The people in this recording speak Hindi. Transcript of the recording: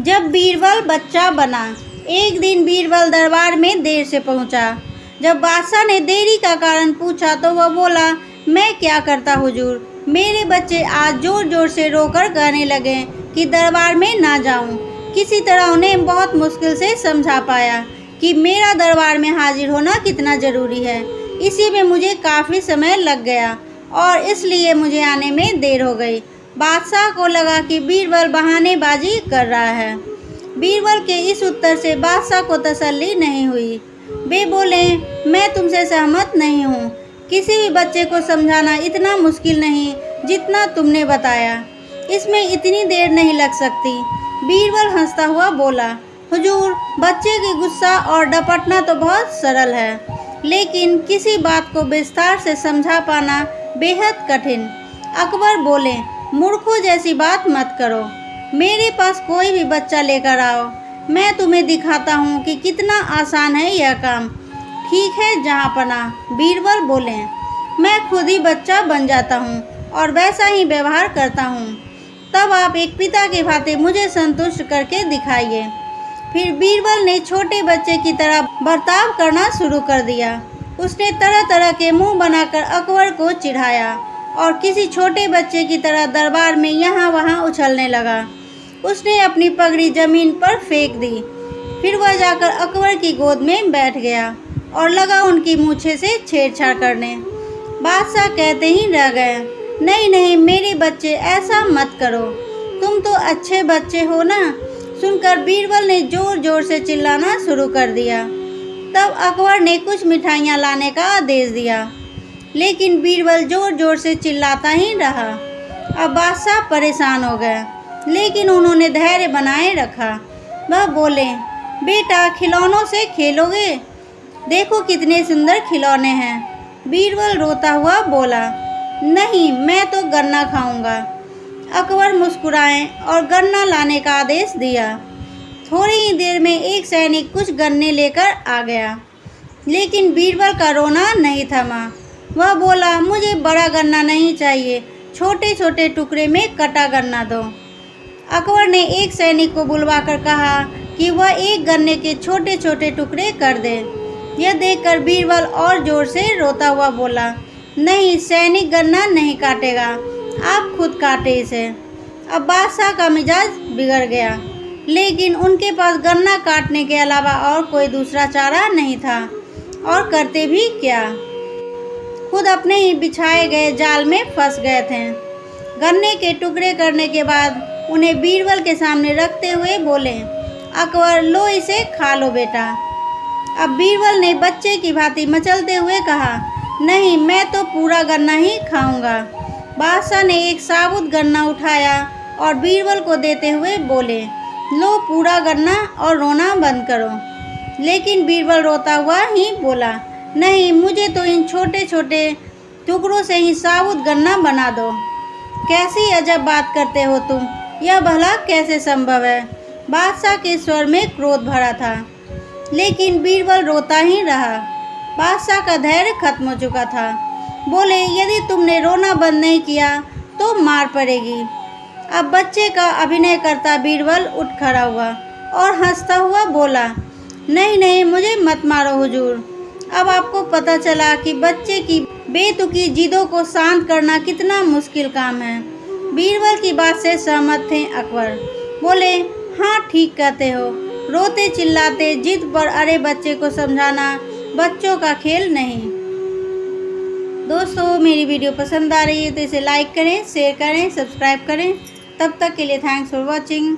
जब बीरबल बच्चा बना। एक दिन बीरबल दरबार में देर से पहुंचा। जब बादशाह ने देरी का कारण पूछा तो वह बोला, मैं क्या करता हुजूर, मेरे बच्चे आज जोर जोर से रोकर गाने लगे कि दरबार में ना जाऊं। किसी तरह उन्हें बहुत मुश्किल से समझा पाया कि मेरा दरबार में हाजिर होना कितना ज़रूरी है। इसी में मुझे काफ़ी समय लग गया और इसलिए मुझे आने में देर हो गई। बादशाह को लगा कि बीरबल बहानेबाजी कर रहा है। बीरबल के इस उत्तर से बादशाह को तसल्ली नहीं हुई। वे बोले, मैं तुमसे सहमत नहीं हूँ। किसी भी बच्चे को समझाना इतना मुश्किल नहीं जितना तुमने बताया। इसमें इतनी देर नहीं लग सकती। बीरबल हंसता हुआ बोला, हुजूर, बच्चे की गुस्सा और डपटना तो बहुत सरल है, लेकिन किसी बात को विस्तार से समझा पाना बेहद कठिन। अकबर बोले, मूर्खों जैसी बात मत करो। मेरे पास कोई भी बच्चा लेकर आओ, मैं तुम्हें दिखाता हूँ कि कितना आसान है यह काम। ठीक है जहाँपनाह, बीरबल बोले, मैं खुद ही बच्चा बन जाता हूँ और वैसा ही व्यवहार करता हूँ। तब आप एक पिता के भांति मुझे संतुष्ट करके दिखाइए। फिर बीरबल ने छोटे बच्चे की तरह बर्ताव करना शुरू कर दिया। उसने तरह तरह के मुंह बनाकर अकबर को चिढ़ाया और किसी छोटे बच्चे की तरह दरबार में यहाँ वहाँ उछलने लगा। उसने अपनी पगड़ी जमीन पर फेंक दी। फिर वह जाकर अकबर की गोद में बैठ गया और लगा उनकी मूछें से छेड़छाड़ करने। बादशाह कहते ही रह गए, नहीं नहीं मेरे बच्चे, ऐसा मत करो, तुम तो अच्छे बच्चे हो ना। सुनकर बीरबल ने जोर जोर से चिल्लाना शुरू कर दिया। तब अकबर ने कुछ मिठाइयाँ लाने का आदेश दिया, लेकिन बीरबल जोर जोर से चिल्लाता ही रहा। अब बादशाह परेशान हो गए, लेकिन उन्होंने धैर्य बनाए रखा। वह बोले, बेटा, खिलौनों से खेलोगे? देखो कितने सुंदर खिलौने हैं। बीरबल रोता हुआ बोला, नहीं, मैं तो गन्ना खाऊंगा। अकबर मुस्कुराए और गन्ना लाने का आदेश दिया। थोड़ी ही देर में एक सैनिक कुछ गन्ने लेकर आ गया, लेकिन बीरबल का रोना नहीं थमा। वह बोला, मुझे बड़ा गन्ना नहीं चाहिए, छोटे छोटे टुकड़े में कटा गन्ना दो। अकबर ने एक सैनिक को बुलवाकर कहा कि वह एक गन्ने के छोटे छोटे टुकड़े कर दे। यह देखकर बीरबल और जोर से रोता हुआ बोला, नहीं, सैनिक गन्ना नहीं काटेगा, आप खुद काटे इसे। अब बादशाह का मिजाज बिगड़ गया, लेकिन उनके पास गन्ना काटने के अलावा और कोई दूसरा चारा नहीं था, और करते भी क्या। खुद अपने ही बिछाए गए जाल में फंस गए थे। गन्ने के टुकड़े करने के बाद उन्हें बीरबल के सामने रखते हुए बोले, अकबर, लो इसे खा लो बेटा। अब बीरबल ने बच्चे की भांति मचलते हुए कहा, नहीं, मैं तो पूरा गन्ना ही खाऊंगा। बादशाह ने एक साबुत गन्ना उठाया और बीरबल को देते हुए बोले, लो पूरा गन्ना और रोना बंद करो। लेकिन बीरबल रोता हुआ ही बोला, नहीं, मुझे तो इन छोटे छोटे टुकड़ों से ही साबुत गन्ना बना दो। कैसी अजब बात करते हो तुम, यह भला कैसे संभव है। बादशाह के स्वर में क्रोध भरा था, लेकिन बीरबल रोता ही रहा। बादशाह का धैर्य खत्म हो चुका था। बोले, यदि तुमने रोना बंद नहीं किया तो मार पड़ेगी। अब बच्चे का अभिनय करता बीरबल उठ खड़ा हुआ और हंसता हुआ बोला, नहीं नहीं, मुझे मत मारो हुजूर। अब आपको पता चला कि बच्चे की बेतुकी जिदों को शांत करना कितना मुश्किल काम है। बीरबल की बात से सहमत थे अकबर। बोले, हाँ, ठीक कहते हो। रोते चिल्लाते जिद पर अरे बच्चे को समझाना बच्चों का खेल नहीं। दोस्तों, मेरी वीडियो पसंद आ रही है तो इसे लाइक करें, शेयर करें, सब्सक्राइब करें। तब तक के लिए थैंक्स फॉर वॉचिंग।